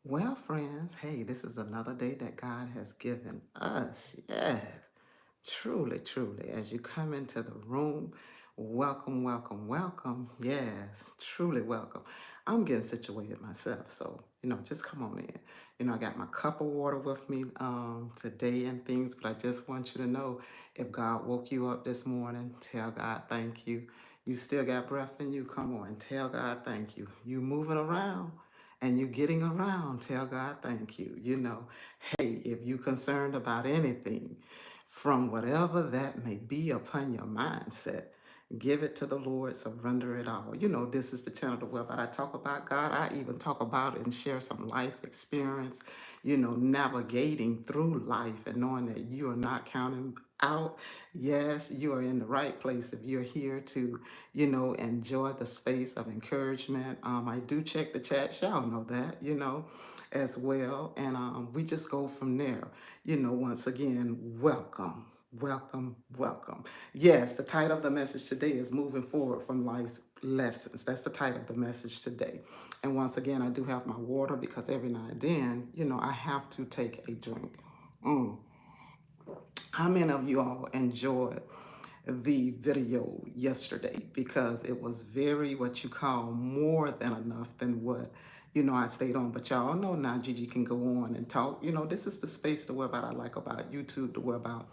Well, friends, hey, this is another day that God has given us. Yes, truly, truly. As you come into the room, welcome, welcome, welcome. Yes, truly welcome. I'm getting situated myself, so just come on in. I got my cup of water with me today and things, but I just want you to know if God woke you up this morning, tell God thank you. You still got breath in you, come on, tell God thank you. You moving around and you getting around, tell God thank you. Hey, if you concerned about anything from whatever that may be upon your mindset, give it to the Lord, surrender it all. This is the channel where I talk about God. I even talk about it and share some life experience, navigating through life and knowing that you are not counting out. Yes, you are in the right place if you're here to enjoy the space of encouragement. I do check the chat, y'all know that, as well. And we just go from there. Once again, welcome. Welcome, welcome. Yes, the title of the message today is Moving Forward from Life's Lessons. That's the title of the message today. And once again, I do have my water because every now and then, I have to take a drink. How many of you all enjoyed the video yesterday? Because it was very, what you call, more than enough than what I stayed on. But y'all know now Gigi can go on and talk. This is the space to worry about. I like about YouTube to worry about.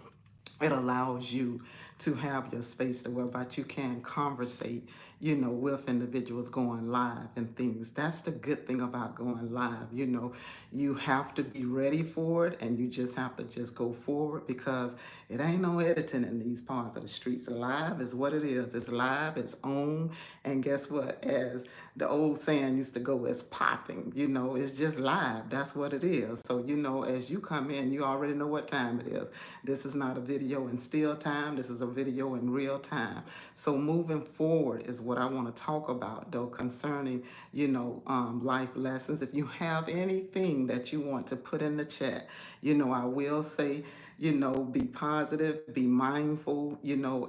It allows you to have your space to where about you can conversate, with individuals going live and things. That's the good thing about going live. You have to be ready for it and you just have to just go forward because it ain't no editing in these parts of the streets. Live is what it is. It's live, it's on. And guess what? As the old saying used to go, it's popping. It's just live. That's what it is. So, as you come in, you already know what time it is. This is not a video in still time. This is a video in real time. So moving forward is what I want to talk about, though, concerning, life lessons. If you have anything that you want to put in the chat, I will say, be positive, be mindful,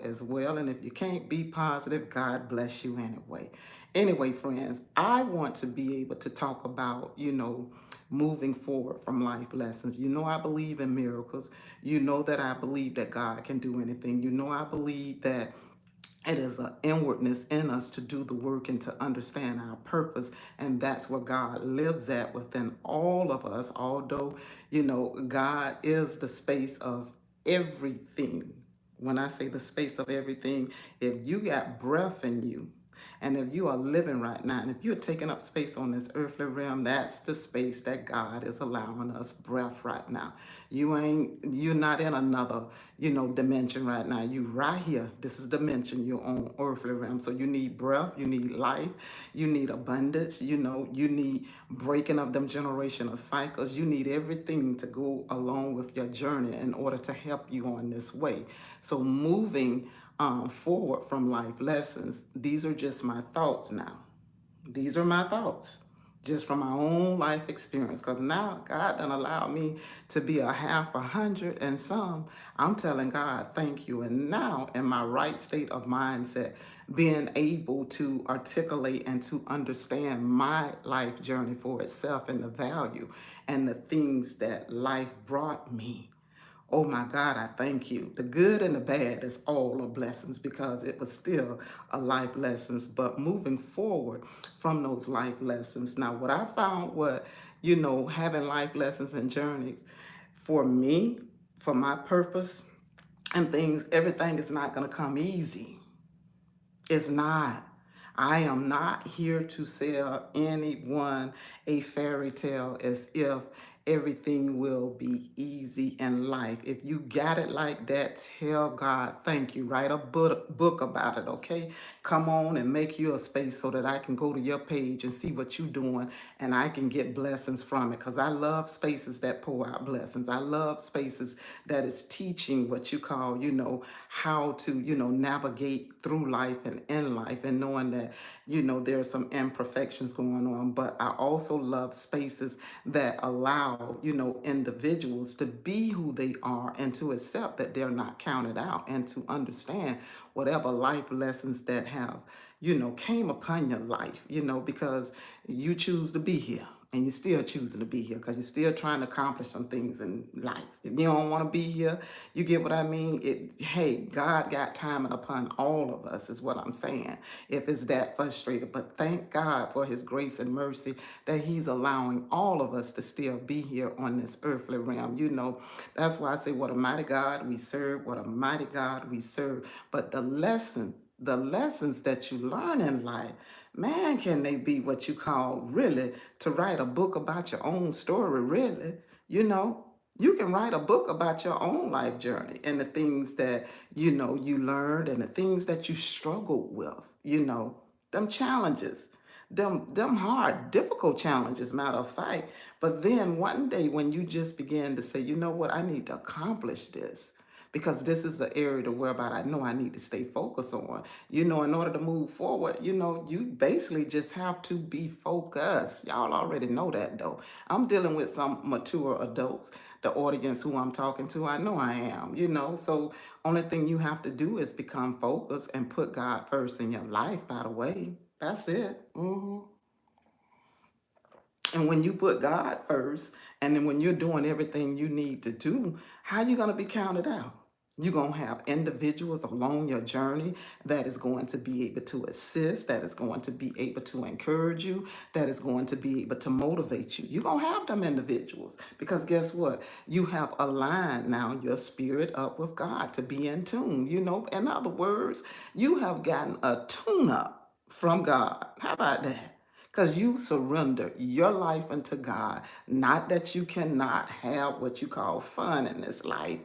as well. And if you can't be positive, God bless you anyway. Anyway, friends, I want to be able to talk about, moving forward from life lessons. I believe in miracles. That I believe that God can do anything. I believe that it is an inwardness in us to do the work and to understand our purpose. And that's where God lives at within all of us. Although, God is the space of everything. When I say the space of everything, if you got breath in you, and if you are living right now, and if you're taking up space on this earthly realm, that's the space that God is allowing us breath right now. You're not in another, dimension right now. You right here. This is dimension you're on earthly realm. So you need breath, you need life, you need abundance, you need breaking of them generational cycles. You need everything to go along with your journey in order to help you on this way. So moving forward from life lessons, these are just my thoughts now. These are my thoughts just from my own life experience, because now God done allowed me to be a half 100 and some. I'm telling God thank you. And now in my right state of mindset, being able to articulate and to understand my life journey for itself and the value and the things that life brought me. Oh my God, I thank you. The good and the bad is all a blessings because it was still a life lessons. But moving forward from those life lessons. Now, what I found, having life lessons and journeys for me, for my purpose and things, everything is not going to come easy. It's not. I am not here to sell anyone a fairy tale as if everything will be easy in life. If you got it like that, tell God thank you. Write a book about it, okay? Come on and make you a space so that I can go to your page and see what you're doing and I can get blessings from it, because I love spaces that pour out blessings. I love spaces that is teaching what you call, how to, navigate through life and in life, and knowing that, there's some imperfections going on. But I also love spaces that allow, individuals to be who they are and to accept that they're not counted out and to understand whatever life lessons that have, came upon your life, because you choose to be here. and you're still choosing to be here because you're still trying to accomplish some things in life. If you don't want to be here, you get what I mean? Hey, God got timing upon all of us, is what I'm saying, if it's that frustrated. But thank God for his grace and mercy that he's allowing all of us to still be here on this earthly realm. That's why I say, what a mighty God we serve, what a mighty God we serve. But the lessons that you learn in life, man, can they be what you call really to write a book about your own story, really? You know, you can write a book about your own life journey and the things that, you learned and the things that you struggled with, them challenges, them hard, difficult challenges, matter of fact. But then one day when you just begin to say, you know what, I need to accomplish this because this is the area to where about I know I need to stay focused on. In order to move forward, you basically just have to be focused. Y'all already know that though. I'm dealing with some mature adults, the audience who I'm talking to, I know I am, so only thing you have to do is become focused and put God first in your life, by the way. That's it. And when you put God first, and then when you're doing everything you need to do, how you going to be counted out? You're going to have individuals along your journey that is going to be able to assist, that is going to be able to encourage you, that is going to be able to motivate you. You're going to have them individuals because guess what? You have aligned now your spirit up with God to be in tune. In other words, you have gotten a tune up from God. How about that? Because you surrender your life unto God. Not that you cannot have what you call fun in this life.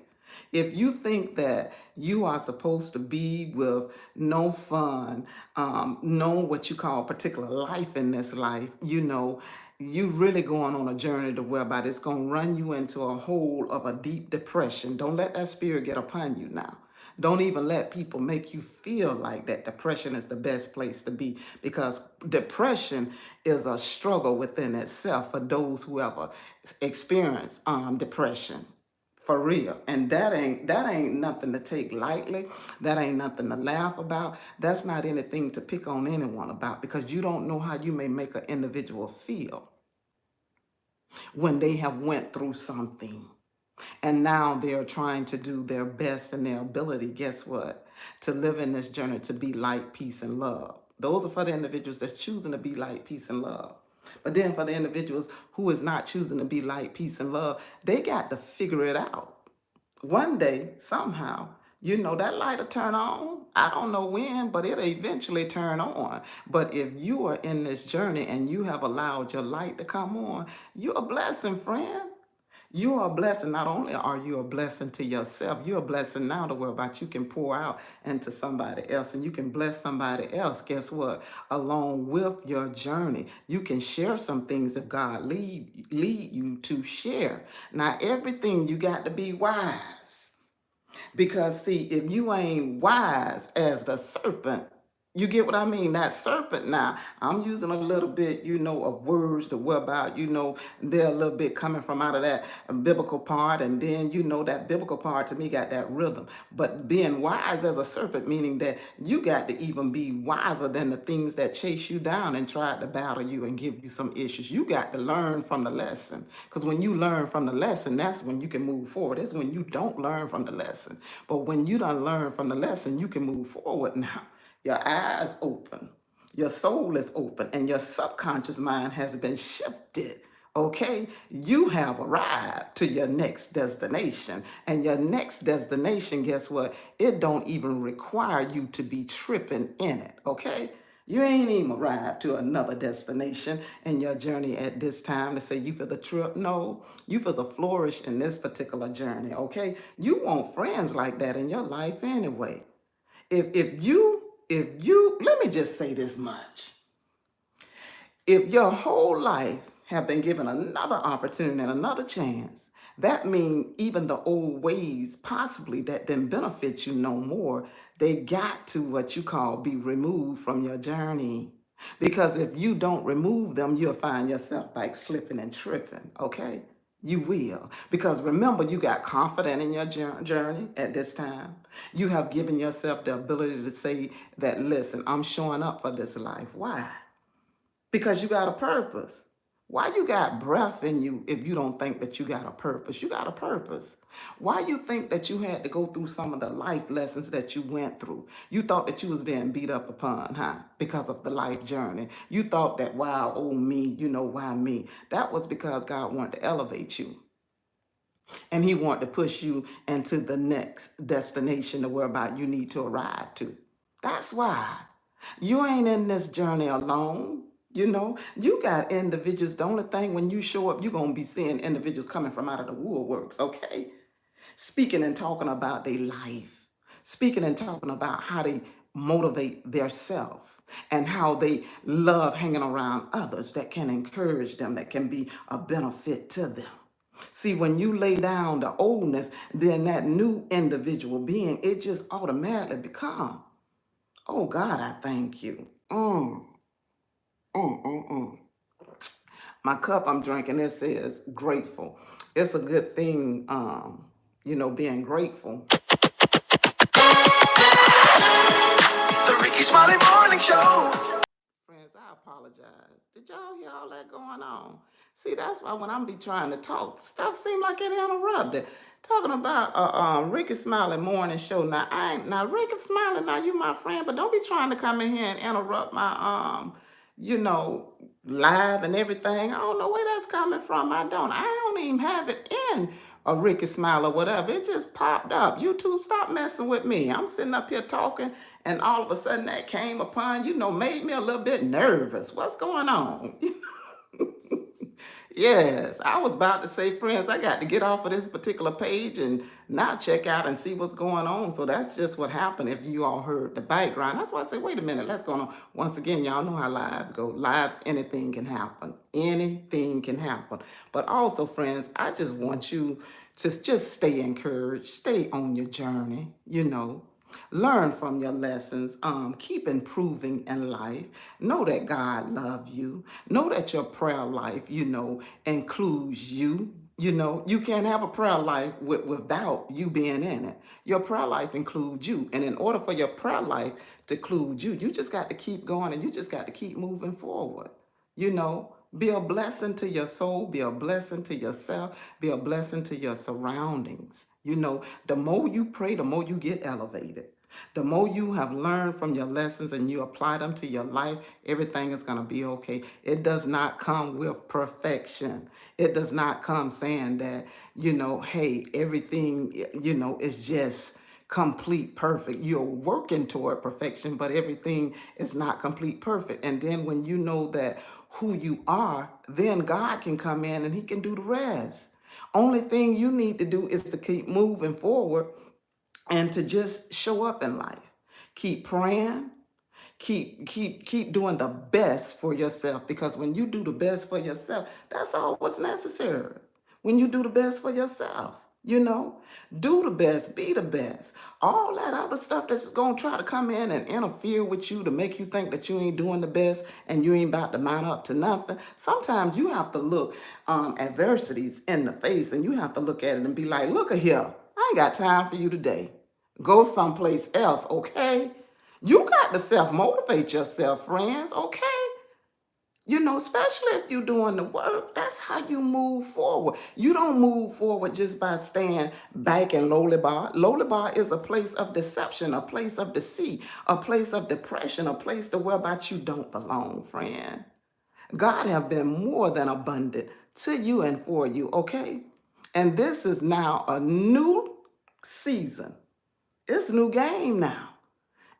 If you think that you are supposed to be with no fun, no what you call particular life in this life, you really going on a journey to whereby it's going to run you into a hole of a deep depression. Don't let that spirit get upon you now. Don't even let people make you feel like that depression is the best place to be because depression is a struggle within itself for those who ever experience depression. For real. And that ain't nothing to take lightly. That ain't nothing to laugh about. That's not anything to pick on anyone about because you don't know how you may make an individual feel when they have went through something. And now they're trying to do their best in their ability, guess what? To live in this journey to be light, peace, and love. Those are for the individuals that's choosing to be light, peace, and love. But then for the individuals who is not choosing to be light, peace, and love, they got to figure it out. One day, somehow, that light will turn on. I don't know when, but it'll eventually turn on. But if you are in this journey and you have allowed your light to come on, you're a blessing, friend. You are a blessing. Not only are you a blessing to yourself, you're a blessing now to where about you can pour out into somebody else and you can bless somebody else. Guess what? Along with your journey, you can share some things if God lead you to share. Now, everything you got to be wise. Because see, if you ain't wise as the serpent, you get what I mean? That serpent now, I'm using a little bit, of words to what about, they're a little bit coming from out of that biblical part. And then, that biblical part to me got that rhythm. But being wise as a serpent, meaning that you got to even be wiser than the things that chase you down and try to battle you and give you some issues. You got to learn from the lesson. Because when you learn from the lesson, that's when you can move forward. It's when you don't learn from the lesson. But when you don't learn from the lesson, you can move forward now. Your eyes open, your soul is open, and your subconscious mind has been shifted. Okay, you have arrived to your next destination, and your next destination, guess what? It don't even require you to be tripping in it. Okay, you ain't even arrived to another destination in your journey at this time to say you for the trip. No, you for the flourish in this particular journey. Okay, you want friends like that in your life anyway. If you let me just say this much. If your whole life have been given another opportunity and another chance, that means even the old ways possibly that didn't benefit you no more, they got to what you call be removed from your journey. Because if you don't remove them, you'll find yourself like slipping and tripping, okay? You will. Because remember, you got confident in your journey at this time. You have given yourself the ability to say that, listen, I'm showing up for this life. Why? Because you got a purpose. Why you got breath in you if you don't think that you got a purpose? You got a purpose. Why you think that you had to go through some of the life lessons that you went through? You thought that you was being beat up upon, huh? Because of the life journey. You thought that, wow, oh me, why me? That was because God wanted to elevate you. And he wanted to push you into the next destination to whereby you need to arrive to. That's why. You ain't in this journey alone. You got individuals. The only thing when you show up, you're going to be seeing individuals coming from out of the woodworks, okay? Speaking and talking about their life, speaking and talking about how they motivate their self and how they love hanging around others that can encourage them, that can be a benefit to them. See, when you lay down the oldness, then that new individual being, it just automatically become, oh God, I thank you. My cup I'm drinking, it says grateful. It's a good thing, being grateful. The Ricky Smiley Morning Show. Friends, I apologize. Did y'all hear all that going on? See, that's why when I'm be trying to talk, stuff seem like it interrupted. Talking about Ricky Smiley morning show. Now Ricky Smiley, now you my friend, but don't be trying to come in here and interrupt my you know, live and everything. I don't know where that's coming from. I don't even have it in a Ricky Smile or whatever. It just popped up. YouTube, stop messing with me. I'm sitting up here talking, and all of a sudden that came upon, made me a little bit nervous. What's going on? Yes, I was about to say, friends, I got to get off of this particular page and now check out and see what's going on. So that's just what happened if you all heard the background. That's why I said, wait a minute, let's go on. Once again, y'all know how lives go. Lives, anything can happen. Anything can happen. But also, friends, I just want you to just stay encouraged, stay on your journey. Learn from your lessons. Keep improving in life. Know that God loves you. Know that your prayer life, includes you. You can't have a prayer life without you being in it. Your prayer life includes you. And in order for your prayer life to include you, you just got to keep going and you just got to keep moving forward. Be a blessing to your soul, be a blessing to yourself, be a blessing to your surroundings. The more you pray, the more you get elevated. The more you have learned from your lessons and you apply them to your life, everything is going to be okay. It does not come with perfection. It does not come saying that, hey, everything, is just complete perfect. You're working toward perfection, but everything is not complete perfect. And then when you know that who you are, then God can come in and he can do the rest. Only thing you need to do is to keep moving forward and to just show up in life. Keep praying, keep doing the best for yourself, because when you do the best for yourself, that's all what's necessary. When you do the best for yourself, do the best, be the best. All that other stuff that's going to try to come in and interfere with you to make you think that you ain't doing the best and you ain't about to mount up to nothing. Sometimes you have to look adversities in the face and you have to look at it and be like, look at here, I ain't got time for you today. Go someplace else, okay? You got to self-motivate yourself, friends, okay? Especially if you're doing the work, that's how you move forward. You don't move forward just by staying back in lowly bar. Lowly bar is a place of deception, a place of deceit, a place of depression, a place to whereby you don't belong, friend. God have been more than abundant to you and for you, okay? And this is now a new season. It's a new game now.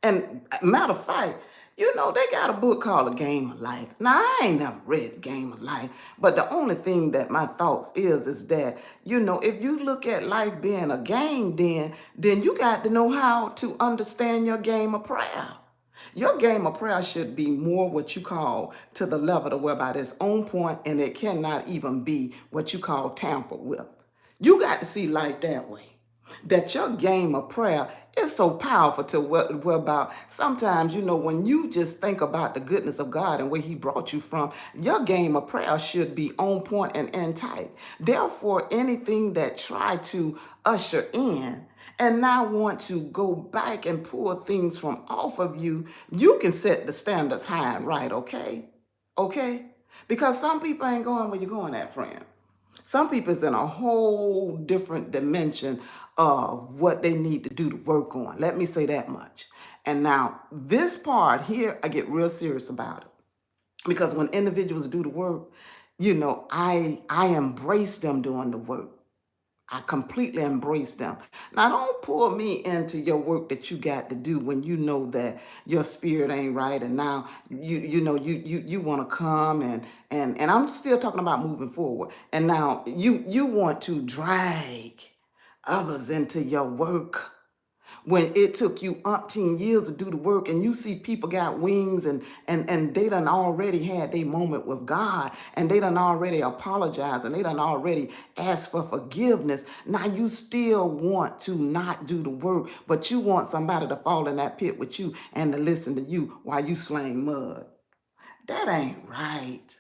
And matter of fact, they got a book called A Game of Life. Now, I ain't never read Game of Life, but the only thing that my thoughts is that, if you look at life being a game, then you got to know how to understand your game of prayer. Your game of prayer should be more what you call to the level of whereby it's on point and it cannot even be what you call tampered with. You got to see life that way. That your game of prayer is so powerful to what about sometimes, when you just think about the goodness of God and where he brought you from, your game of prayer should be on point and in tight. Therefore, anything that try to usher in and now want to go back and pull things from off of you, you can set the standards high and right, okay? Okay? Because some people ain't going where you're going at, friend. Some people is in a whole different dimension of what they need to do to work on. Let me say that much. And now this part here, I get real serious about it. Because when individuals do the work, I embrace them doing the work. I completely embrace them. Now, don't pull me into your work that you got to do when you know that your spirit ain't right, and now you want to come and I'm still talking about moving forward. And now you want to drag others into your work when it took you umpteen years to do the work, and you see people got wings and they done already had their moment with God, and they done already apologized, and they done already asked for forgiveness. Now you still want to not do the work, but you want somebody to fall in that pit with you and to listen to you while you slang mud. That ain't right.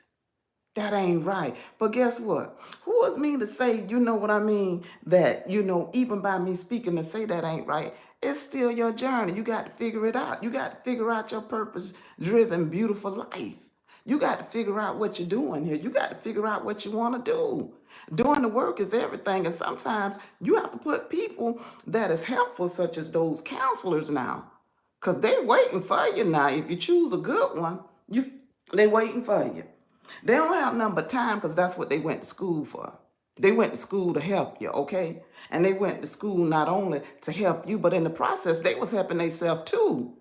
That ain't right. But guess what? Who is me to say, you know what I mean? That, even by me speaking to say that ain't right, it's still your journey. You got to figure it out. You got to figure out your purpose driven, beautiful life. You got to figure out what you're doing here. You got to figure out what you want to do. Doing the work is everything. And sometimes you have to put people that is helpful, such as those counselors now. Because they're waiting for you now. If you choose a good one, they waiting for you. They don't have nothing but time because that's what they went to school for. They went to school to help you, okay? And they went to school not only to help you, but in the process, they was helping themselves too.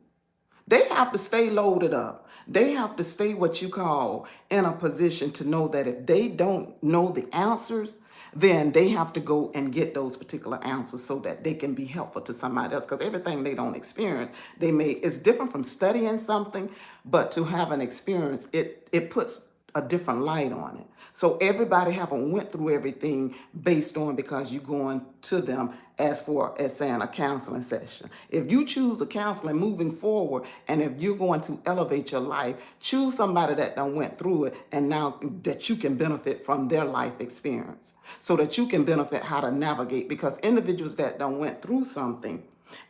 They have to stay loaded up. They have to stay what you call in a position to know that if they don't know the answers, then they have to go and get those particular answers so that they can be helpful to somebody else. Because everything they don't experience, it's different from studying something, but to have an experience, it puts a different light on it. So everybody haven't went through everything based on because you're going to them as saying a counseling session. If you choose a counseling moving forward, and if you're going to elevate your life, choose somebody that done went through it, and now that you can benefit from their life experience, so that you can benefit how to navigate. Because individuals that done went through something,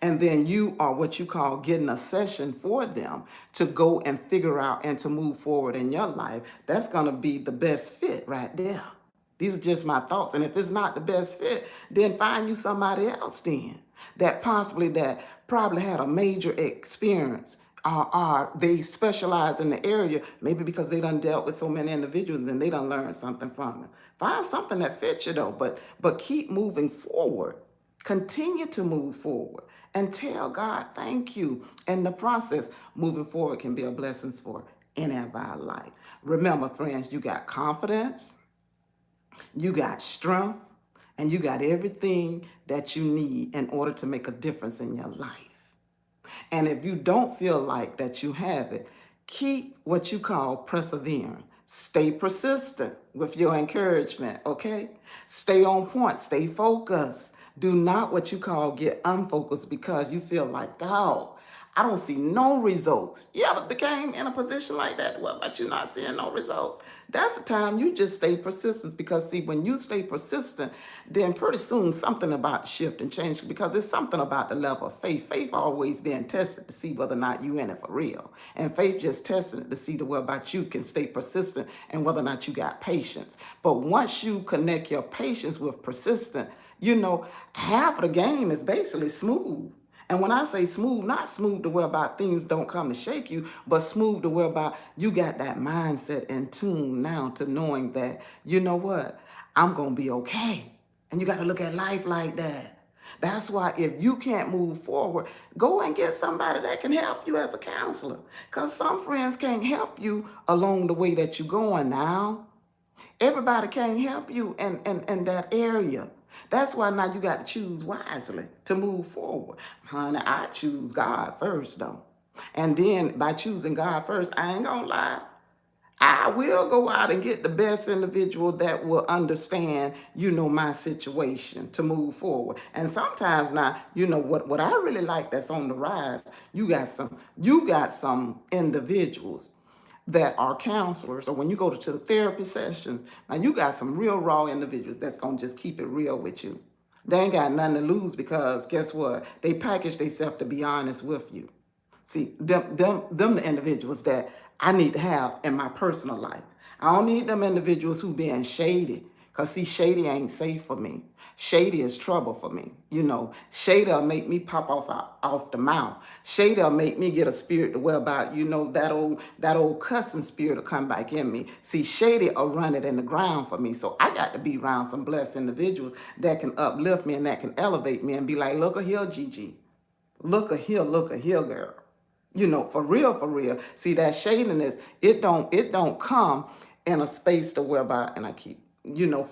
and then you are what you call getting a session for them to go and figure out and to move forward in your life, that's going to be the best fit right there. These are just my thoughts. And if it's not the best fit, then find you somebody else then that probably had a major experience, or they specialize in the area, maybe because they done dealt with so many individuals and they done learned something from it. Find something that fits you though, but keep moving forward. Continue to move forward and tell God thank you. And the process moving forward can be a blessing for any of our life. Remember, friends, you got confidence, you got strength, and you got everything that you need in order to make a difference in your life. And if you don't feel like that you have it, keep what you call persevering. Stay persistent with your encouragement, okay? Stay on point, stay focused. Do not what you call get unfocused because you feel like, oh, I don't see no results. You ever became in a position like that? What about you not seeing no results? That's the time you just stay persistent, because see, when you stay persistent, then pretty soon something about shift and change, because it's something about the level of faith. Faith always being tested to see whether or not you in it for real. And faith just testing it to see whether about you can stay persistent and whether or not you got patience. But once you connect your patience with persistent, half of the game is basically smooth. And when I say smooth, not smooth to where about things don't come to shake you, but smooth to where about you got that mindset in tune now to knowing that, you know what, I'm going to be okay. And you got to look at life like that. That's why if you can't move forward, go and get somebody that can help you as a counselor. Because some friends can't help you along the way that you're going now. Everybody can't help you in that area. That's why now you got to choose wisely to move forward. Honey, I choose God first, though. And then by choosing God first, I ain't going to lie, I will go out and get the best individual that will understand, my situation to move forward. And sometimes now, what I really like that's on the rise, you got some individuals that are counselors, or when you go to the therapy session, now you got some real raw individuals that's going to just keep it real with you. They ain't got nothing to lose, because guess what? They package themselves to be honest with you. See, them the individuals that I need to have in my personal life. I don't need them individuals who being shady. Cause see, shady ain't safe for me. Shady is trouble for me. Shady'll make me pop off the mouth. Shady'll make me get a spirit to where about, that old cussing spirit will come back in me. See, shady will run it in the ground for me. So I got to be around some blessed individuals that can uplift me and that can elevate me and be like, look a here, Gigi. Look a here, girl. For real, for real. See, that shadiness, it don't come in a space to whereby, and I keep,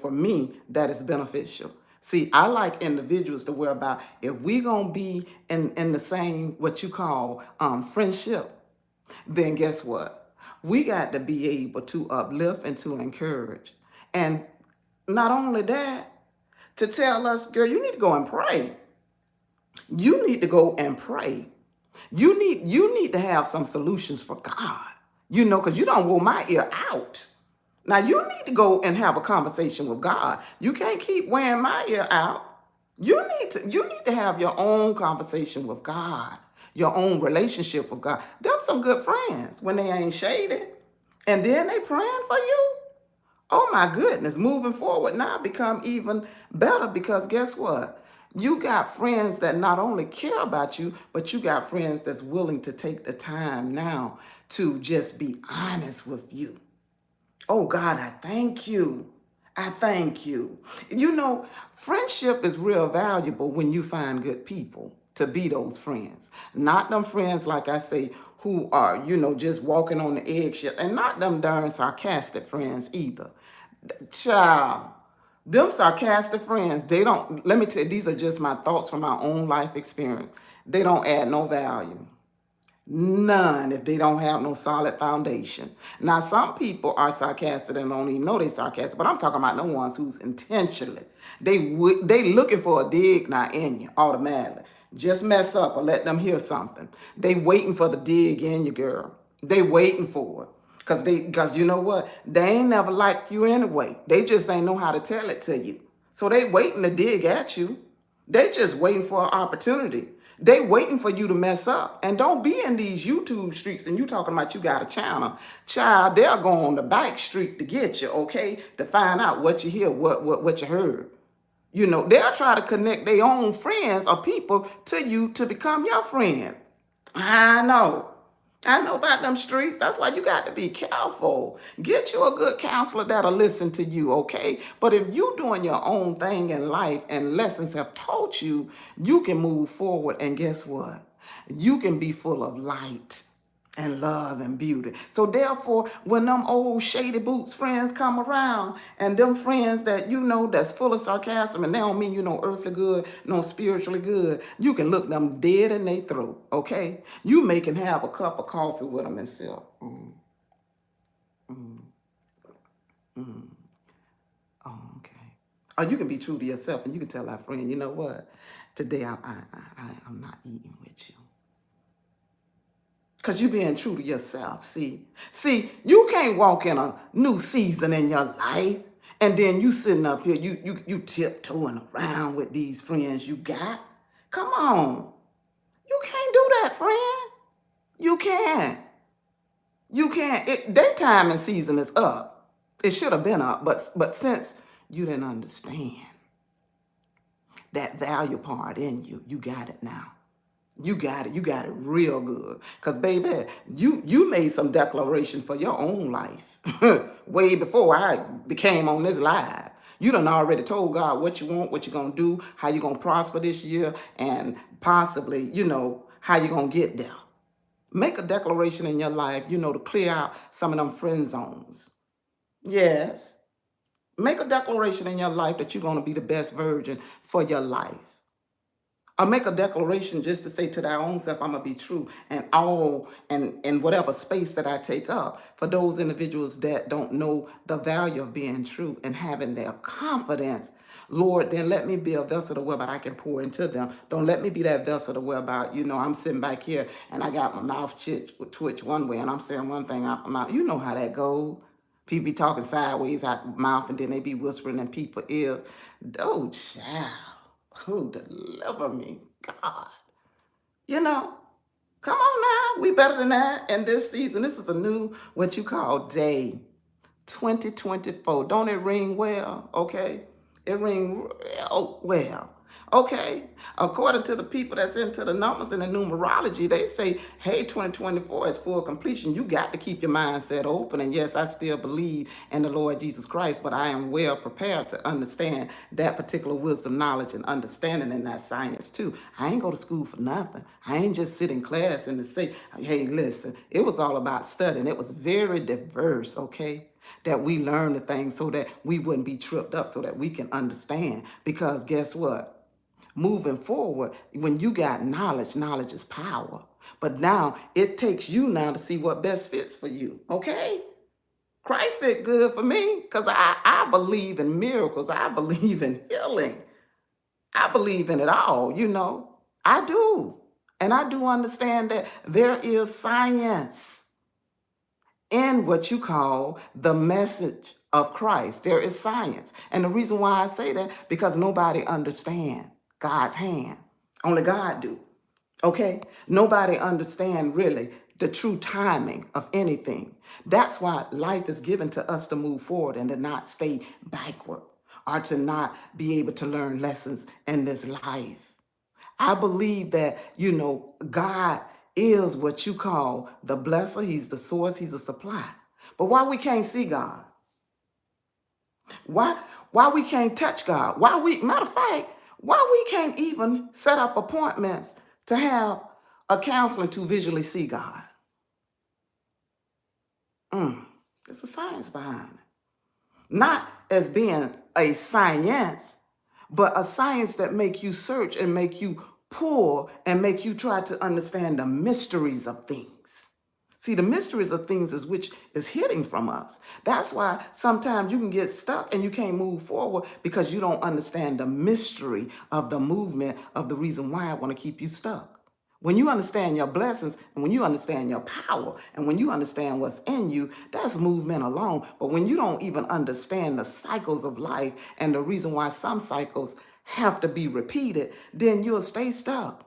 for me, that is beneficial. See, I like individuals to whereby if we gonna be in the same what you call friendship, then guess what? We got to be able to uplift and to encourage. And not only that, to tell us, girl, you need to go and pray. You need to go and pray. You need to have some solutions for God. Because you don't want my ear out. Now you need to go and have a conversation with God. You can't keep wearing my ear out. You need to have your own conversation with God, your own relationship with God. Them some good friends when they ain't shady. And then they praying for you. Oh my goodness, moving forward now become even better because guess what? You got friends that not only care about you, but you got friends that's willing to take the time now to just be honest with you. Oh God, I thank you. I thank you. Friendship is real valuable when you find good people to be those friends. Not them friends, like I say, who are, just walking on the eggshell, and not them darn sarcastic friends either. Child, them sarcastic friends, they don't, let me tell you, these are just my thoughts from my own life experience. They don't add no value. None if they don't have no solid foundation. Now, some people are sarcastic and don't even know they sarcastic, but I'm talking about the ones who's intentionally. They looking for a dig now in you automatically. Just mess up or let them hear something. They waiting for the dig in you, girl. They waiting for it. Cause you know what? They ain't never liked you anyway. They just ain't know how to tell it to you. So they waiting to dig at you. They just waiting for an opportunity. They waiting for you to mess up. And don't be in these YouTube streets and you talking about you got a channel. Child, they'll go on the back street to get you, okay? To find out what you hear, what you heard. They'll try to connect their own friends or people to you to become your friend. I know. I know about them streets. That's why you got to be careful. Get you a good counselor that'll listen to you, okay? But if you doing your own thing in life and lessons have taught you, you can move forward. And guess what? You can be full of light and love and beauty. So therefore, when them old shady boots friends come around and them friends that that's full of sarcasm and they don't mean earthly good, no spiritually good, you can look them dead in their throat, okay? You may can have a cup of coffee with them and say, oh, okay. Or you can be true to yourself and you can tell that friend, you know what? Today I'm not eating with you. Because you're being true to yourself. See, you can't walk in a new season in your life and then you sitting up here, you tiptoeing around with these friends you got. Come on. You can't do that, friend. You can't. You can't. Their time and season is up. It should have been up, but since you didn't understand that value part in you, you got it now. You got it. You got it real good. Because, baby, you made some declaration for your own life way before I became on this live. You done already told God what you want, what you're going to do, how you're going to prosper this year, and possibly, how you're going to get there. Make a declaration in your life, to clear out some of them friend zones. Yes. Make a declaration in your life that you're going to be the best version for your life. I make a declaration just to say to thy own self, I'm going to be true and whatever space that I take up. For those individuals that don't know the value of being true and having their confidence, Lord, then let me be a vessel to whereby I can pour into them. Don't let me be that vessel to whereby, I'm sitting back here and I got my mouth twitch one way and I'm saying one thing out my mouth. You know how that goes. People be talking sideways out the mouth and then they be whispering in people's ears. Oh, child. Who deliver me, God? Come on now. We better than that. And this season, this is a new, what you call day. 2024. Don't it ring well? Okay. It ring well. Okay. According to the people that's into the numbers and the numerology, they say, hey, 2024 is full completion. You got to keep your mindset open. And yes, I still believe in the Lord Jesus Christ, but I am well prepared to understand that particular wisdom, knowledge, and understanding in that science too. I ain't go to school for nothing. I ain't just sit in class and to say, hey, listen, it was all about studying. It was very diverse, okay? That we learn the things so that we wouldn't be tripped up, so that we can understand. Because guess what? Moving forward, when you got knowledge, knowledge is power. But now it takes you now to see what best fits for you. Okay? Christ fit good for me because I believe in miracles. I believe in healing. I believe in it all, you know. I do. And I do understand that there is science in what you call the message of Christ. There is science. And the reason why I say that, because nobody understands God's hand. Only God do. Okay? Nobody understand really the true timing of anything. That's why life is given to us to move forward and to not stay backward or to not be able to learn lessons in this life. I believe that, you know, God is what you call the blesser. He's the source. He's a supply. But why we can't see God? Why we can't touch God? Matter of fact, why we can't even set up appointments to have a counseling to visually see God? There's a science behind it. Not as being a science, but a science that make you search and make you pull and make you try to understand the mysteries of things. See, the mysteries of things is which is hidden from us. That's why sometimes you can get stuck and you can't move forward because you don't understand the mystery of the movement of the reason why I want to keep you stuck. When you understand your blessings and when you understand your power and when you understand what's in you, that's movement alone. But when you don't even understand the cycles of life and the reason why some cycles have to be repeated, then you'll stay stuck.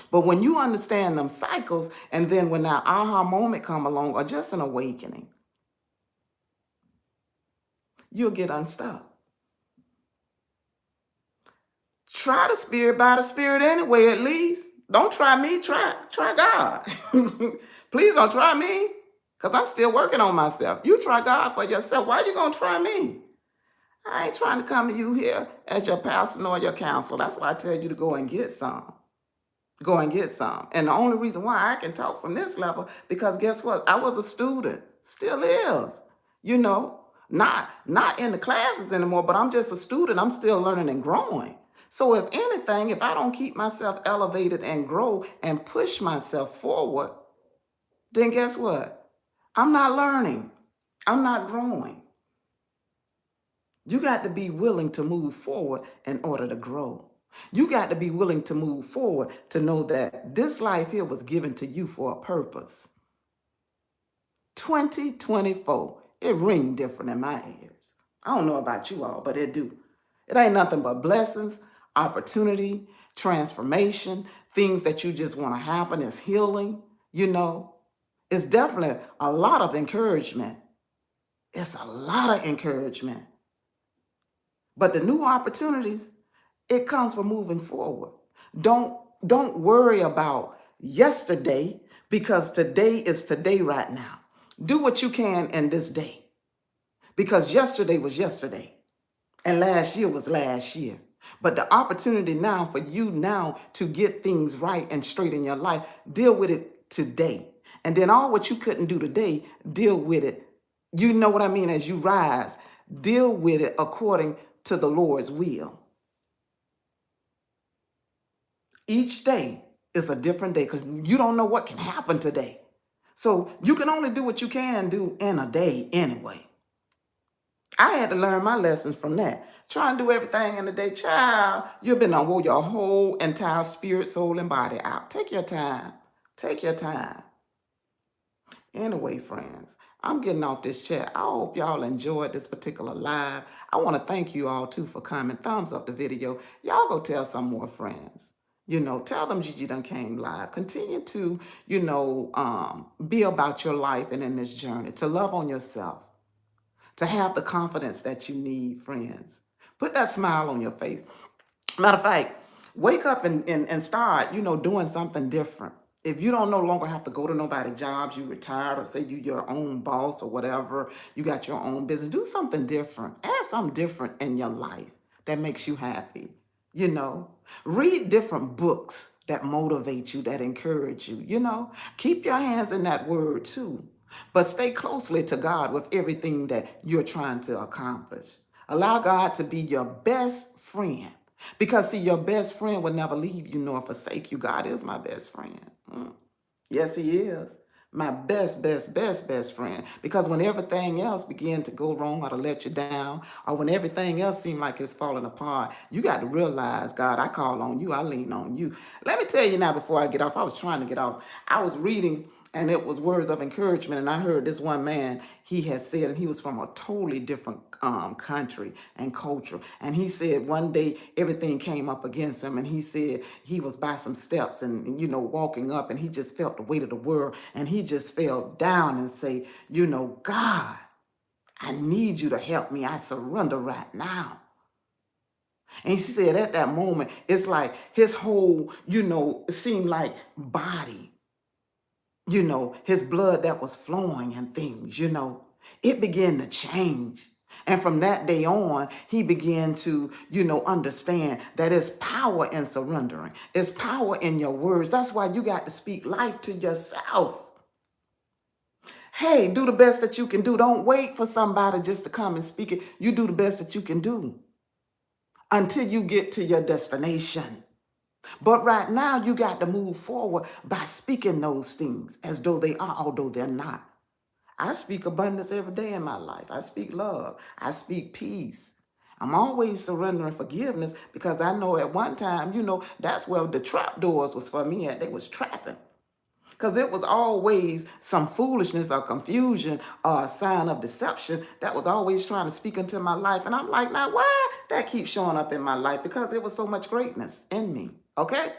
But when you understand them cycles, and then when that aha moment come along or just an awakening, you'll get unstuck. Try the spirit by the spirit anyway, at least. Don't try me, try God. Please don't try me, because I'm still working on myself. You try God for yourself. Why are you going to try me? I ain't trying to come to you here as your pastor nor your counselor. That's why I tell you to go and get some. Go and get some. And the only reason why I can talk from this level, because guess what? I was a student, still is, you know, not in the classes anymore, but I'm just a student. I'm still learning and growing. So if anything, if I don't keep myself elevated and grow and push myself forward, then guess what? I'm not learning. I'm not growing. You got to be willing to move forward in order to grow. You got to be willing to move forward to know that this life here was given to you for a purpose. 2024, it ring different in my ears. I don't know about you all, but it do. It ain't nothing but blessings, opportunity, transformation, things that you just want to happen. It's healing, you know. It's definitely a lot of encouragement. It's a lot of encouragement. But the new opportunities, it comes from moving forward. Don't worry about yesterday, because today is today right now. Do what you can in this day, because yesterday was yesterday and last year was last year. But the opportunity now for you now to get things right and straight in your life, deal with it today. And then all what you couldn't do today, deal with it. You know what I mean? As you rise, deal with it according to the Lord's will. Each day is a different day because you don't know what can happen today. So you can only do what you can do in a day anyway. I had to learn my lessons from that. Try and do everything in a day. Child, you've been on your whole entire spirit, soul, and body out. Take your time. Take your time. Anyway, friends, I'm getting off this chat. I hope y'all enjoyed this particular live. I want to thank you all too for coming. Thumbs up the video. Y'all go tell some more friends. You know, tell them Gigi done came live. Continue to, be about your life and in this journey, to love on yourself. to have the confidence that you need, friends. Put that smile on your face. Matter of fact, wake up and start, doing something different. If you don't no longer have to go to nobody's jobs, you retired, or say you your own boss or whatever, you got your own business, do something different. Add something different in your life that makes you happy. You know, read different books that motivate you, that encourage you. Keep your hands in that word too. But stay closely to God with everything that you're trying to accomplish. Allow God to be your best friend. Because, see, your best friend will never leave you nor forsake you. God is my best friend. Yes, he is. My best, best, best, best friend. Because when everything else begin to go wrong or to let you down, or when everything else seems like it's falling apart, you got to realize, God, I call on you. I lean on you. Let me tell you now before I get off, I was trying to get off. I was reading and it was words of encouragement. And I heard this one man, he had said, and he was from a totally different country and culture. And he said one day everything came up against him. And he said he was by some steps and walking up, and he just felt the weight of the world. And he just fell down and say, God, I need you to help me. I surrender right now. And he said at that moment, it's like his whole, it seemed like body, his blood that was flowing and things, it began to change. And from that day on, he began to, understand that it's power in surrendering. It's power in your words. That's why you got to speak life to yourself. Hey, do the best that you can do. Don't wait for somebody just to come and speak it. You do the best that you can do until you get to your destination. But right now, you got to move forward by speaking those things as though they are, although they're not. I speak abundance every day in my life. I speak love. I speak peace. I'm always surrendering forgiveness because I know at one time, that's where the trap doors was for me at. They was trapping. Because it was always some foolishness or confusion or a sign of deception that was always trying to speak into my life. And I'm like, now why that keeps showing up in my life? Because it was so much greatness in me. Okay?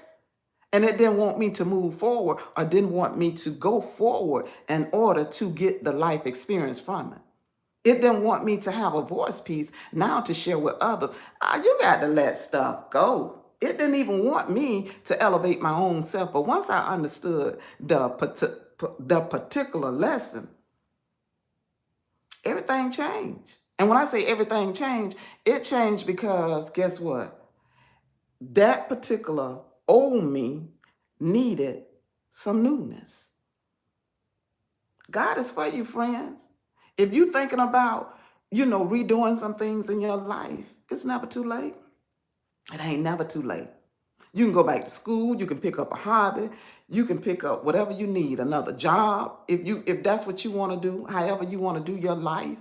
And it didn't want me to move forward or didn't want me to go forward in order to get the life experience from it. It didn't want me to have a voice piece now to share with others. You got to let stuff go. It didn't even want me to elevate my own self. But once I understood the particular lesson, everything changed. And when I say everything changed, it changed because guess what? That particular old me needed some newness. God is for you, friends. If you're thinking about, redoing some things in your life, it's never too late. It ain't never too late. You can go back to school. You can pick up a hobby. You can pick up whatever you need, another job. If that's what you want to do, however you want to do your life,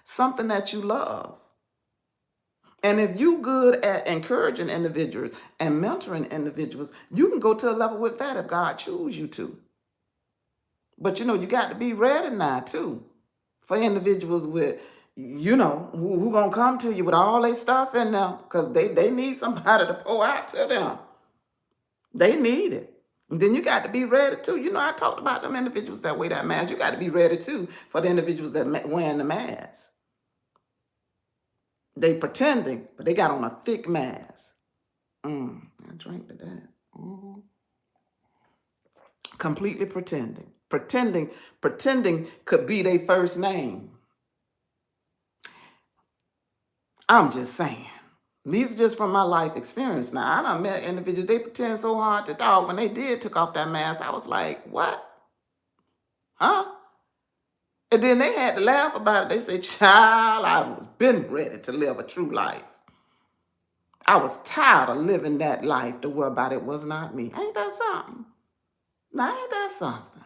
something that you love. And if you good at encouraging individuals and mentoring individuals, you can go to a level with that if God choose you to. But you got to be ready now too for individuals with, who gonna come to you with all their stuff in them because they need somebody to pour out to them. They need it. And then you got to be ready too. I talked about them individuals that wear that mask. You got to be ready too for the individuals that wearing the mask. They pretending, but they got on a thick mask. I drank to that. Completely pretending. Pretending could be their first name. I'm just saying. These are just from my life experience. Now, I done met individuals, they pretend so hard to talk. When they did took off that mask, I was like, what? Huh? And then they had to laugh about it. They said, child, I was been ready to live a true life. I was tired of living that life to worry about it was not me. Ain't that something? Now, ain't that something?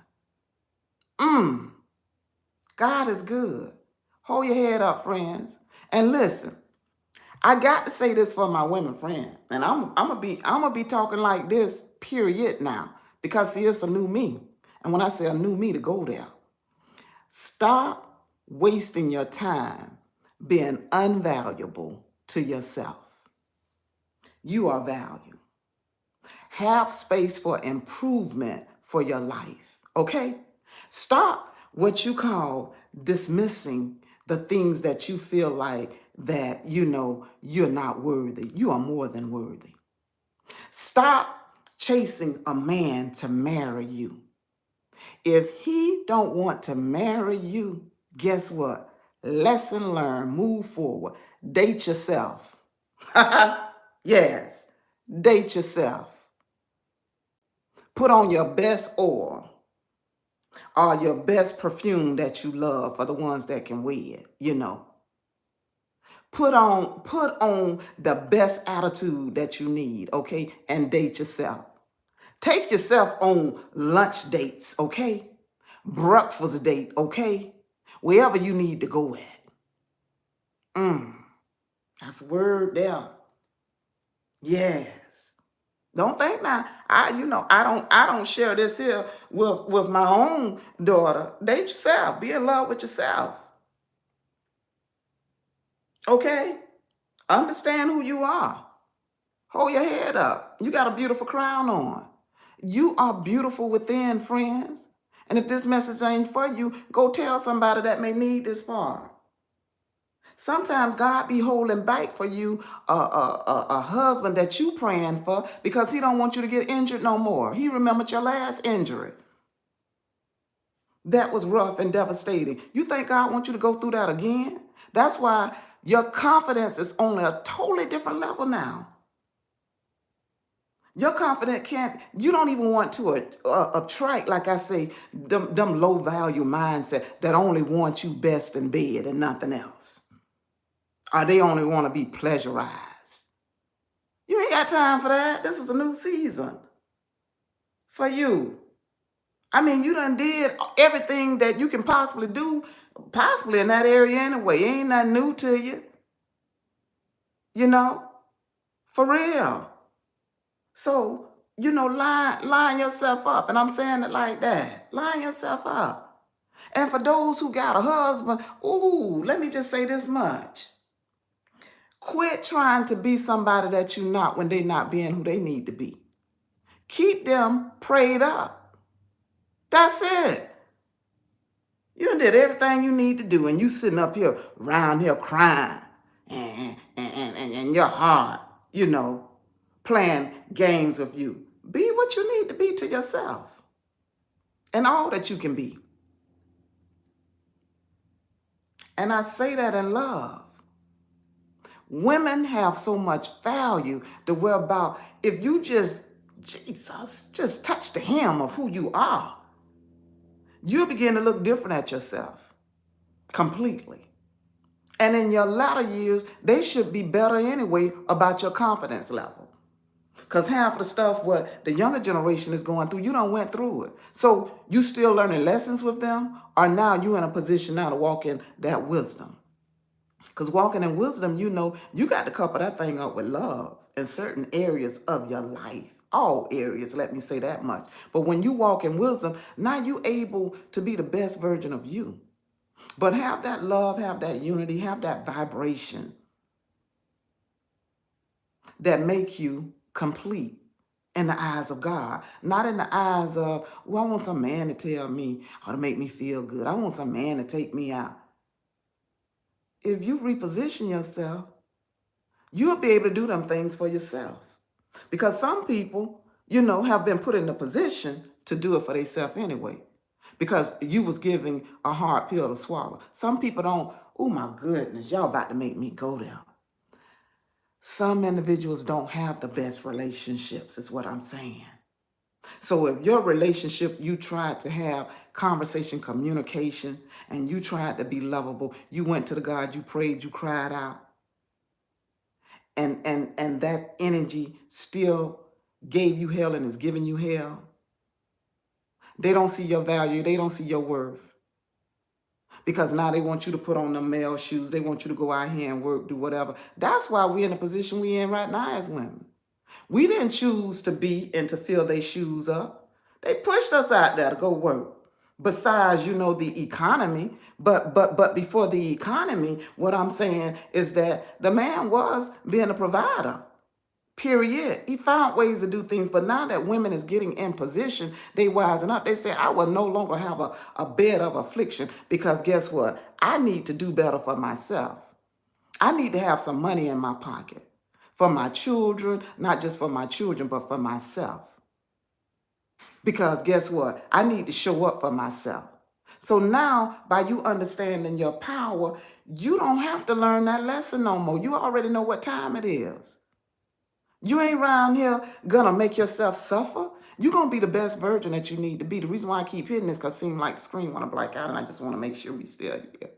God is good. Hold your head up, friends. And listen, I got to say this for my women friend. And I'm gonna be talking like this, period, now. Because see, it's a new me. And when I say a new me, to go there. Stop wasting your time being unvaluable to yourself. You are valued. Have space for improvement for your life, okay? Stop what you call dismissing the things that you feel like that, you're not worthy. You are more than worthy. Stop chasing a man to marry you. If he don't want to marry you, guess what? Lesson learned, move forward. Date yourself. Yes, date yourself. Put on your best oil or your best perfume that you love for the ones that can wear it. Put on the best attitude that you need, okay? And date yourself. Take yourself on lunch dates, okay? Breakfast date, okay? Wherever you need to go at. That's a word there. Yes. Don't think now. I don't share this here with my own daughter. Date yourself. Be in love with yourself. Okay? Understand who you are. Hold your head up. You got a beautiful crown on. You are beautiful within, friends. And if this message ain't for you, go tell somebody that may need this part. Sometimes God be holding back for you a husband that you praying for because he don't want you to get injured no more. He remembered your last injury. That was rough and devastating. You think God wants you to go through that again? That's why your confidence is on a totally different level now. Your confidence you don't even want to attract, like I say, them low value mindset that only want you best in bed and nothing else. Or they only want to be pleasurized. You ain't got time for that. This is a new season for you. I mean, you done did everything that you can possibly do, possibly in that area anyway. Ain't nothing new to you. For real. So, line yourself up. And I'm saying it like that. Line yourself up. And for those who got a husband, let me just say this much. Quit trying to be somebody that you're not when they're not being who they need to be. Keep them prayed up. That's it. You done did everything you need to do, and you sitting up here, around here crying, and your heart, playing games with you. Be what you need to be to yourself, and all that you can be. And I say that in love. Women have so much value to worry about. If you just touch the hem of who you are, you'll begin to look different at yourself completely. And in your latter years, they should be better anyway about your confidence level. Because half of the stuff what the younger generation is going through, you done went through it. So you still learning lessons with them, or now you in a position now to walk in that wisdom. Because walking in wisdom, you got to couple that thing up with love in certain areas of your life. All areas, let me say that much. But when you walk in wisdom, now you able to be the best version of you. But have that love, have that unity, have that vibration that make you complete in the eyes of God. Not in the eyes of, I want some man to tell me or to make me feel good. I want some man to take me out. If you reposition yourself, you'll be able to do them things for yourself. Because some people, have been put in a position to do it for themselves anyway. Because you was giving a hard pill to swallow. Some people don't, oh my goodness, y'all about to make me go there. Some individuals don't have the best relationships, is what I'm saying. So if your relationship, you tried to have conversation, communication, and you tried to be lovable, you went to the God, you prayed, you cried out, and that energy still gave you hell and is giving you hell, they don't see your value, they don't see your worth. Because now they want you to put on them male shoes, they want you to go out here and work, do whatever. That's why we're in the position we're in right now as women. We didn't choose to be and to fill their shoes up. They pushed us out there to go work. Besides, the economy. But before the economy, what I'm saying is that the man was being a provider. Period. He found ways to do things, but now that women is getting in position, they wising up. They say, I will no longer have a bed of affliction because guess what? I need to do better for myself. I need to have some money in my pocket for my children, not just for my children, but for myself. Because guess what? I need to show up for myself. So now, by you understanding your power, you don't have to learn that lesson no more. You already know what time it is. You ain't around here gonna make yourself suffer. You're gonna be the best version that you need to be. The reason why I keep hitting this because it seems like the screen wanna black out, and I just wanna make sure we still here.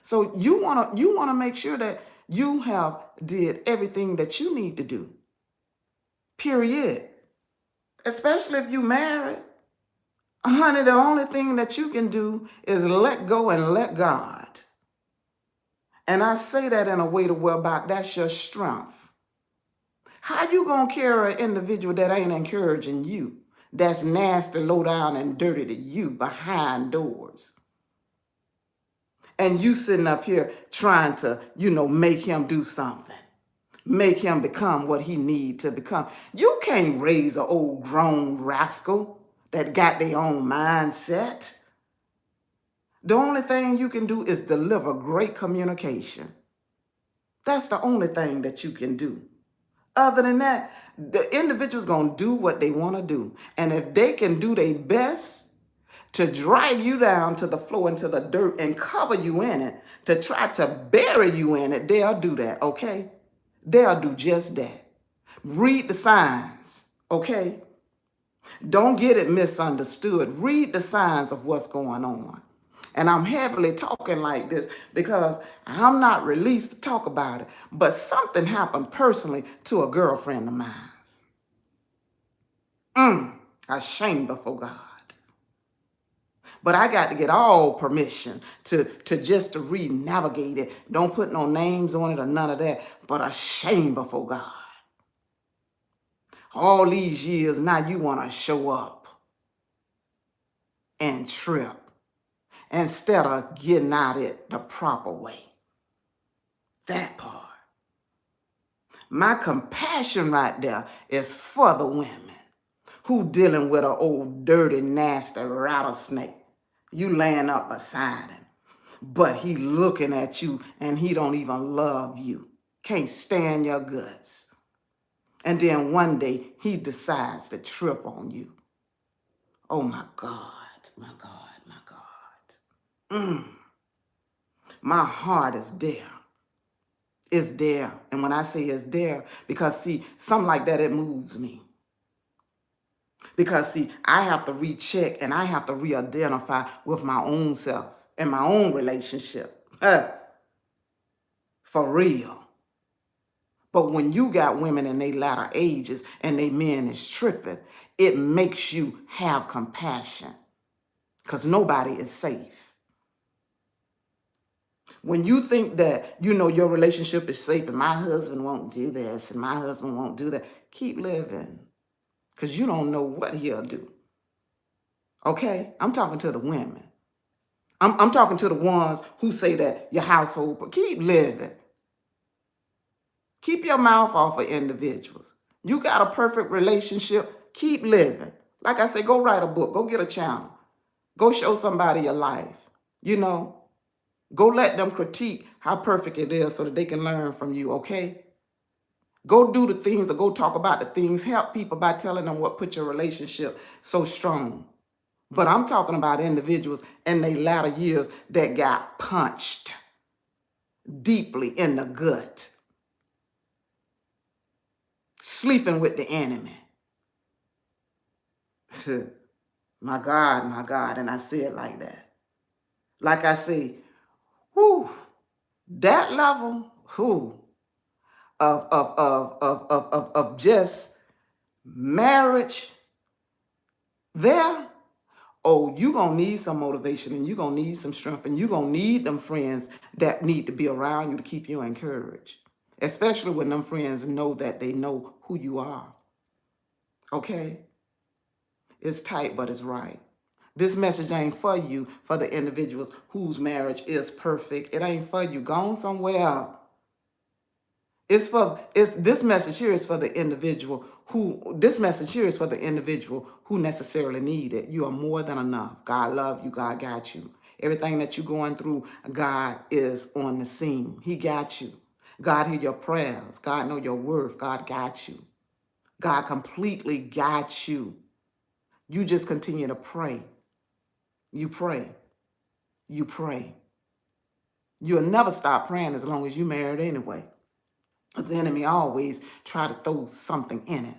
So you wanna make sure that you have did everything that you need to do. Period. Especially if you married. Honey, the only thing that you can do is let go and let God. And I say that in a way to whereby that's your strength. How you gonna carry an individual that ain't encouraging you, that's nasty, low down, and dirty to you behind doors? And you sitting up here trying to, make him do something. Make him become what he need to become. You can't raise an old grown rascal that got their own mindset. The only thing you can do is deliver great communication. That's the only thing that you can do. Other than that, the individual's going to do what they want to do. And if they can do their best to drag you down to the floor, into the dirt, and cover you in it, to try to bury you in it, they'll do that, okay? They'll do just that. Read the signs, okay? Don't get it misunderstood. Read the signs of what's going on. And I'm heavily talking like this because I'm not released to talk about it. But something happened personally to a girlfriend of mine. Ashamed before God. But I got to get all permission to just to re-navigate it. Don't put no names on it or none of that. But ashamed before God. All these years, now you want to show up and trip instead of getting at it the proper way. That part. My compassion right there is for the women who dealing with an old dirty, nasty rattlesnake. You laying up beside him, but he looking at you and he don't even love you. Can't stand your guts. And then one day he decides to trip on you. Oh my God, my God, my God. My heart is there. It's there. And when I say it's there, because see, something like that, it moves me. Because see, I have to recheck and I have to re-identify with my own self and my own relationship. For real. But when you got women in their latter ages and they men is tripping, it makes you have compassion. Because nobody is safe. When you think that, your relationship is safe and my husband won't do this and my husband won't do that, keep living. Because you don't know what he'll do. Okay? I'm talking to the women. I'm talking to the ones who say that your household, but keep living. Keep your mouth off of individuals. You got a perfect relationship, keep living. Like I say, go write a book, go get a channel. Go show somebody your life. Go let them critique how perfect it is so that they can learn from you, okay? Go do the things or go talk about the things. Help people by telling them what put your relationship so strong. But I'm talking about individuals in their latter years that got punched deeply in the gut. Sleeping with the enemy. My God, and I say it like that. Like I say, that level, of just marriage there, you're going to need some motivation and you're going to need some strength and you're going to need them friends that need to be around you to keep you encouraged, especially when them friends know that they know who you are. Okay? It's tight, but it's right. This message ain't for you, for the individuals whose marriage is perfect. It ain't for you. Go on somewhere. This message here is for the individual who necessarily need it. You are more than enough. God love you. God got you. Everything that you're going through, God is on the scene. He got you. God hear your prayers. God know your worth. God got you. God completely got you. You just continue to pray. You pray. You pray. You'll never stop praying as long as you married anyway. The enemy always try to throw something in it.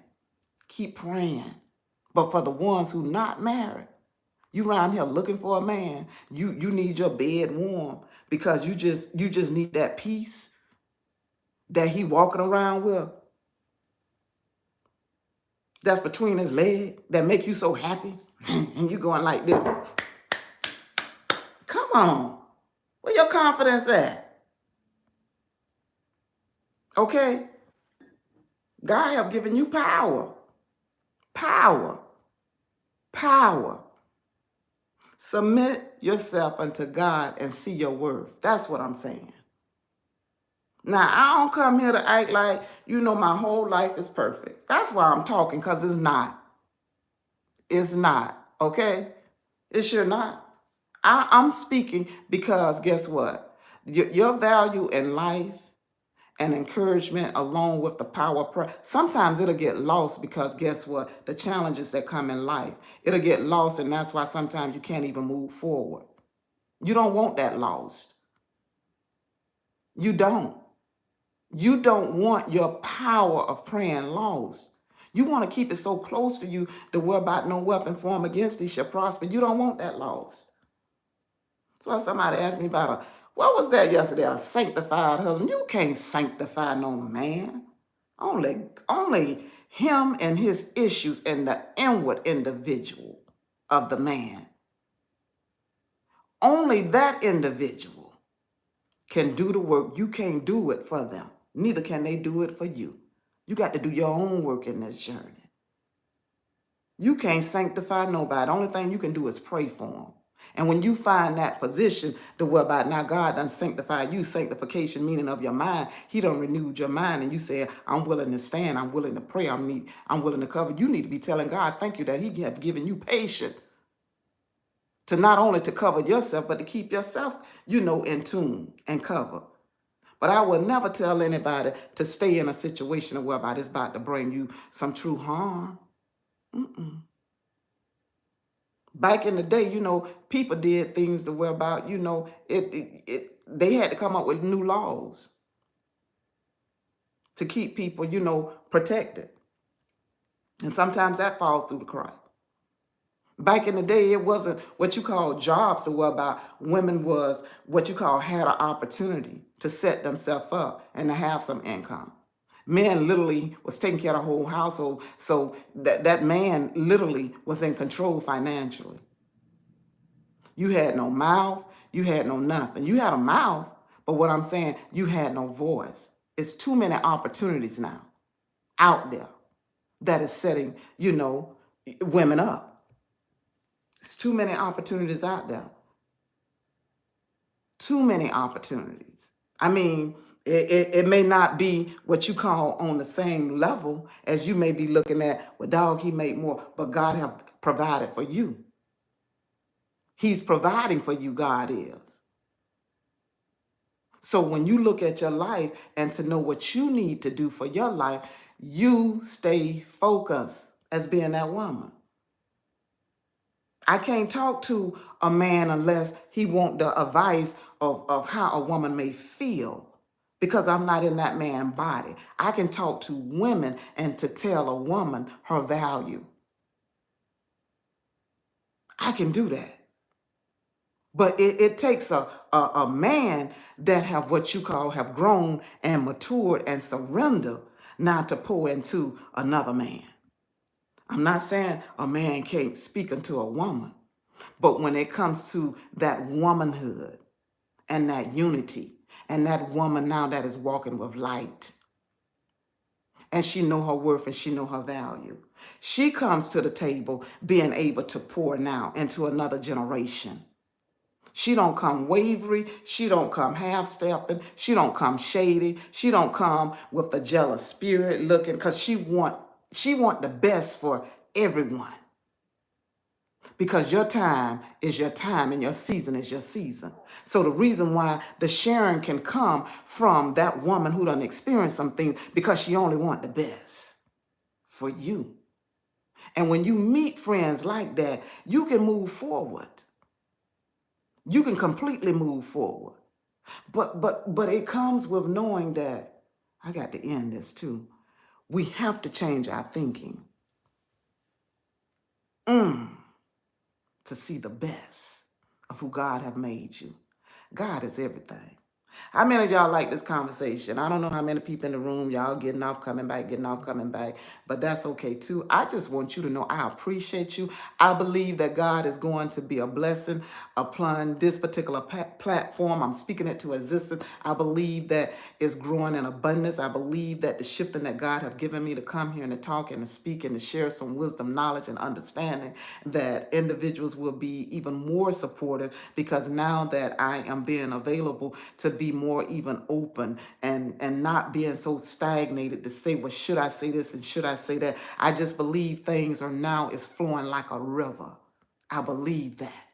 Keep praying. But for the ones who not married, you around here looking for a man, you need your bed warm because you just need that peace that he walking around with that's between his legs that make you so happy and you going like this. Come on. Where your confidence at? Okay? God have given you power. Power. Power. Submit yourself unto God and see your worth. That's what I'm saying. Now, I don't come here to act like, my whole life is perfect. That's why I'm talking, because it's not. It's not, okay? It sure not. I'm speaking because guess what? Your value in life and encouragement along with the power of prayer, sometimes it'll get lost because guess what? The challenges that come in life, it'll get lost, and that's why sometimes you can't even move forward. You don't want that lost. You don't. You don't want your power of praying lost. You want to keep it so close to you to worry about no weapon formed against thee shall prosper. You don't want that lost. That's why somebody asked me about what was that yesterday? A sanctified husband. You can't sanctify no man. Only him and his issues and the inward individual of the man. Only that individual can do the work. You can't do it for them. Neither can they do it for you. You got to do your own work in this journey. You can't sanctify nobody. The only thing you can do is pray for them. And when you find that position to whereby now God done sanctified you, sanctification meaning of your mind, he done renewed your mind, and you say, I'm willing to stand, I'm willing to pray, I'm willing to cover. You need to be telling God, thank you that he have given you patience to not only to cover yourself, but to keep yourself, in tune and cover. But I will never tell anybody to stay in a situation whereby it's about to bring you some true harm. Back in the day, people did things to where about, they had to come up with new laws to keep people, protected. And sometimes that falls through the crack. Back in the day, it wasn't what you call jobs to where about women was what you call had an opportunity to set themselves up and to have some income. Men literally was taking care of the whole household, so that man literally was in control financially. You had no mouth, you had no nothing. You had a mouth, but what I'm saying, you had no voice. It's too many opportunities now out there that is setting, women up. It's too many opportunities out there. Too many opportunities. I mean, it may not be what you call on the same level as you may be looking at, well, dog, he made more, but God have provided for you. He's providing for you, God is. So when you look at your life and to know what you need to do for your life, you stay focused as being that woman. I can't talk to a man unless he want the advice of how a woman may feel, because I'm not in that man's body. I can talk to women and to tell a woman her value. I can do that. But it takes a man that have what you call have grown and matured and surrender not to pour into another man. I'm not saying a man can't speak unto a woman, but when it comes to that womanhood and that unity and that woman now that is walking with light and she know her worth and she know her value, she comes to the table being able to pour now into another generation. She don't come wavery. She don't come half-stepping. She don't come shady. She don't come with a jealous spirit looking, because she want the best for everyone. Because your time is your time and your season is your season. So the reason why the sharing can come from that woman who done experienced some things, because she only want the best for you. And when you meet friends like that, you can move forward. You can completely move forward. But it comes with knowing that I got to end this too. We have to change our thinking to see the best of who God have made you. God is everything. How many of y'all like this conversation? I don't know how many people in the room, y'all getting off, coming back, getting off, coming back, but that's okay too. I just want you to know I appreciate you. I believe that God is going to be a blessing upon this particular platform. I'm speaking it to existence. I believe that it's growing in abundance. I believe that the shifting that God have given me to come here and to talk and to speak and to share some wisdom, knowledge, and understanding, that individuals will be even more supportive, because now that I am being available to be more even open and not being so stagnated to say, well, should I say this and should I say that? I just believe things are now is flowing like a river. I believe that.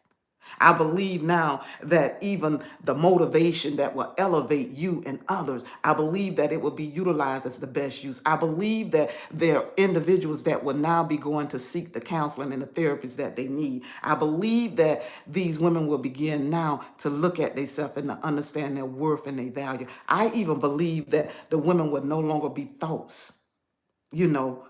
I believe now that even the motivation that will elevate you and others, I believe that it will be utilized as the best use. I believe that there are individuals that will now be going to seek the counseling and the therapies that they need. I believe that these women will begin now to look at themselves and to understand their worth and their value. I even believe that the women will no longer be thoughts,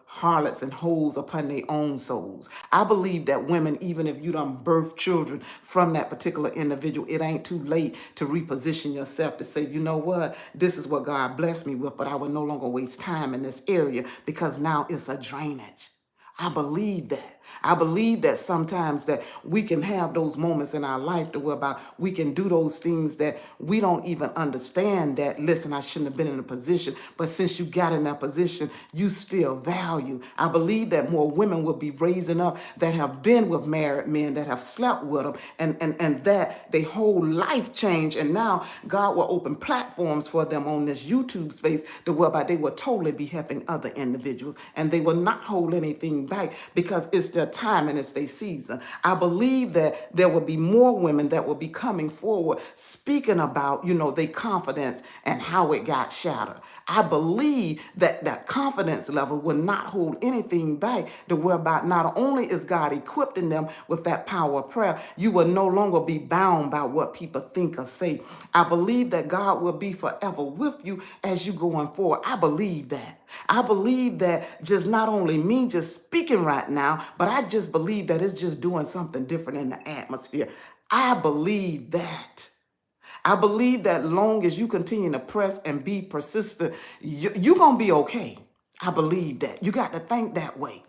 harlots and hoes upon their own souls. I believe that women, even if you done birth children from that particular individual, it ain't too late to reposition yourself to say, you know what, this is what God blessed me with, but I will no longer waste time in this area because now it's a drainage. I believe that. I believe that sometimes that we can have those moments in our life to whereby we can do those things that we don't even understand that, listen, I shouldn't have been in a position, but since you got in that position, you still value. I believe that more women will be raising up that have been with married men, that have slept with them, and that their whole life changed. And now God will open platforms for them on this YouTube space to whereby they will totally be helping other individuals, and they will not hold anything back because it's their time and it's their season. I believe that there will be more women that will be coming forward speaking about, their confidence and how it got shattered. I believe that that confidence level will not hold anything back, to whereby not only is God equipping them with that power of prayer, you will no longer be bound by what people think or say. I believe that God will be forever with you as you going forward. I believe that. I believe that just not only me just speaking right now, but I just believe that it's just doing something different in the atmosphere. I believe that. I believe that long as you continue to press and be persistent, you're going to be okay. I believe that. You got to think that way.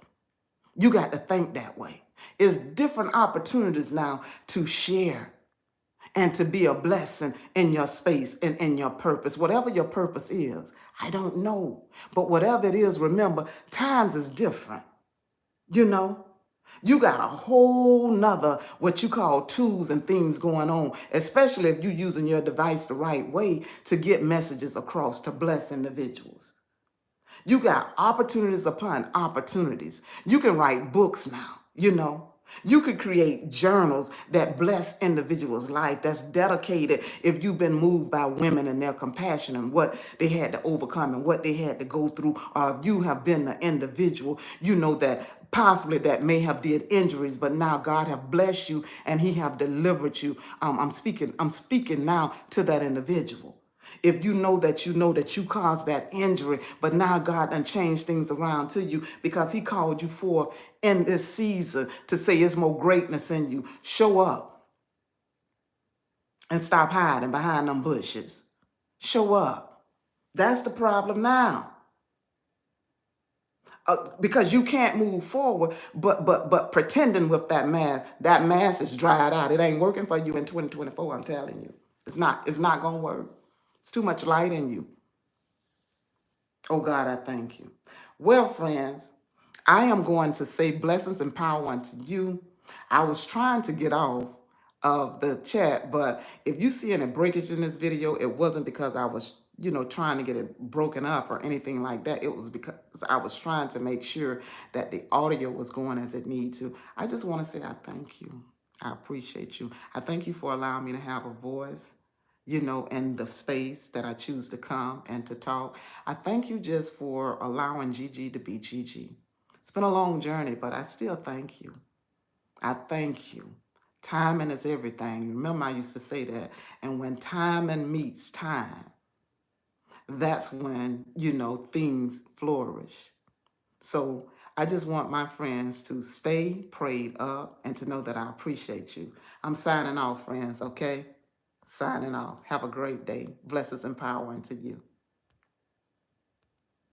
You got to think that way. It's different opportunities now to share and to be a blessing in your space and in your purpose. Whatever your purpose is, I don't know. But whatever it is, remember, times is different. You got a whole nother what you call tools and things going on, especially if you're using your device the right way to get messages across to bless individuals. You got opportunities upon opportunities. You can write books now. You could create journals that bless individuals' life, that's dedicated if you've been moved by women and their compassion and what they had to overcome and what they had to go through, or if you have been an individual, that possibly that may have did injuries, but now God have blessed you and he have delivered you. I'm speaking now to that individual. If you know that you caused that injury, but now God done changed things around to you because he called you forth in this season to say there's more greatness in you. Show up and stop hiding behind them bushes. Show up. That's the problem now. Because you can't move forward, but pretending with that mask. That mask is dried out. It ain't working for you in 2024. I'm telling you, it's not. It's not gonna work. It's too much light in you. Oh God, I thank you. Well, friends, I am going to say blessings and power unto you. I was trying to get off, of the chat. But if you see any breakage in this video, it wasn't because I was, trying to get it broken up or anything like that. It was because I was trying to make sure that the audio was going as it needed to. I just want to say I thank you. I appreciate you. I thank you for allowing me to have a voice, in the space that I choose to come and to talk. I thank you just for allowing Gigi to be Gigi. It's been a long journey, but I still thank you. I thank you. Timing is everything. Remember, I used to say that. And when timing meets time, that's when, things flourish. So I just want my friends to stay prayed up and to know that I appreciate you. I'm signing off, friends, okay? Signing off. Have a great day. Blessings and power unto you.